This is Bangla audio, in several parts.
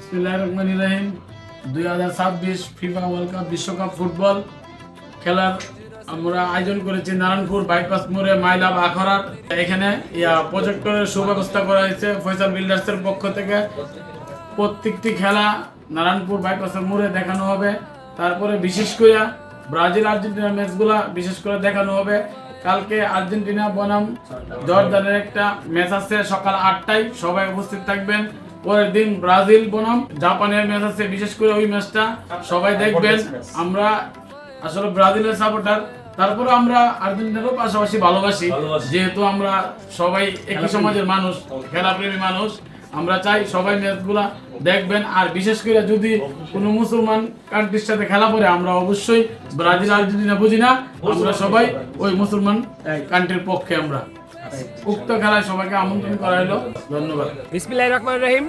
বিসমিল্লাহির রহমানির রহিম। 2026 ফিফা ওয়ার্ল্ড কাপ বিশ্বকাপ ফুটবল খেলার আমরা আয়োজন করেছি নারায়ণপুর বাইপাস মোড়ে মাইলাভ আখড়ার। এখানে প্রজেক্টরের সুব্যবস্থা করা হয়েছে ফয়সাল বিল্ডার্সের পক্ষ থেকে। প্রত্যেকটি খেলা নারায়ণপুর বাইপাসের মোড়ে দেখানো হবে। তারপরে বিশেষ করে ব্রাজিল আর্জেন্টিনা ম্যাচগুলা বিশেষ করে দেখানো হবে। কালকে আর্জেন্টিনা বনাম জর্দানের একটা ম্যাচ আছে সকাল 8টায়, সবাই উপস্থিত থাকবেন। পরের দিন ব্রাজিল বনাম জাপানের ম্যাচ আছে, বিশেষ করে ওই ম্যাচটা সবাই দেখবেন। আমরা আসলে ব্রাজিলের সাপোর্টার, তারপরে আমরা আর্জেন্টিনারও পাশাপাশি ভালোবাসি, যেহেতু আমরা সবাই একই সমাজের মানুষ, খেলাপ্রেমী মানুষ। আমরা চাই সবাই ম্যাচগুলা দেখবেন। আর বিশেষ করে যদি কোনো মুসলমান কান্ট্রির সাথে খেলা পড়ে, আমরা অবশ্যই ব্রাজিল আর্জেন্টিনা বুঝি না, আমরা সবাই ওই মুসলমান কান্ট্রির পক্ষে। আমরা উক্ত খেলায় সবাইকে আমন্ত্রণ করা হলো। ধন্যবাদ। বিসমিল্লাহির রহমানির রহিম।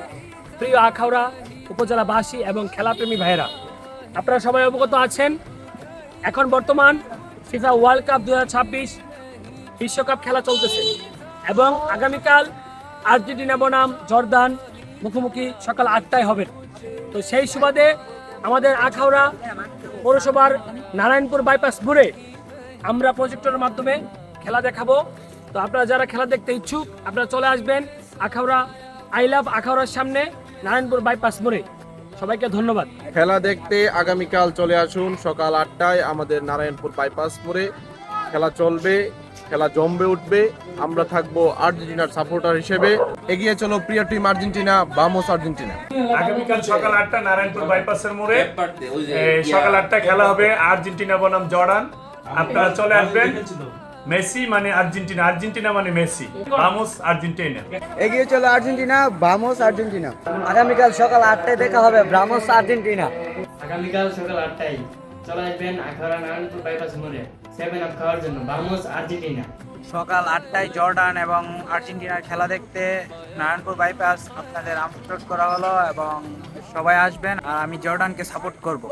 প্রিয় আখাউড়া উপজেলাবাসী এবং খেলাপ্রেমী ভাইয়েরা, আপনারা সবাই অবগত আছেন এখন বর্তমান ফিফা ওয়ার্ল্ড কাপ 2026 বিশ্বকাপ খেলা চলতেছে এবং আগামীকাল আর্জেন্টিনা বনাম জর্দান মুখোমুখি সকাল 8টায় হবে। তো সেই সুবাদে আমাদের আখাউড়া পৌরসভার নারায়ণপুর বাইপাস মোড়ে আমরা প্রজেক্টরের মাধ্যমে খেলা দেখাবো। তো আপনারা যারা খেলা দেখতে ইচ্ছুক আপনারা চলে আসবেন আখাউড়া আই লাভ আখাউড়ার সামনে নারায়ণপুর বাইপাস মোড়ে। সবাইকে ধন্যবাদ। খেলা দেখতে আগামীকাল চলে আসুন সকাল 8টায় আমাদের নারায়ণপুর বাইপাস মোড়ে। খেলা চলবে, খেলা জমবে উঠবে। আমরা থাকবো আর্জেন্টিনার সাপোর্টার হিসেবে। এগিয়ে চলো প্রিয় টিম আর্জেন্টিনা, বামোস আর্জেন্টিনা। আগামীকাল সকাল 8টা নারায়ণপুর বাইপাসের মোড়ে সকাল 8টা খেলা হবে আর্জেন্টিনা বনাম জর্ডান। আপনারা চলে আসবেন। মেসি মানে আর্জেন্টিনা, আর্জেন্টিনা মানে মেসি, বামোস আর্জেন্টিনা। এগিয়ে চলো আর্জেন্টিনা, বামোস আর্জেন্টিনা। আগামীকাল সকাল 8টায় দেখা হবে ব্রামোস আর্জেন্টিনা। আগামীকাল সকাল 8টায় চলে আসবেন আখাউড়া নারায়ণপুর বাইপাস মোড়ে 7 আপ খাওয়ার জন্য, বামোস আর্জেন্টিনা। সকাল 8টায় জর্ডান এবং আর্জেন্টিনার খেলা দেখতে নারায়ণপুর বাইপাস আপনাদের আমন্ত্রণ করা হলো এবং সবাই আসবেন। আর আমি জর্ডানকে সাপোর্ট করব।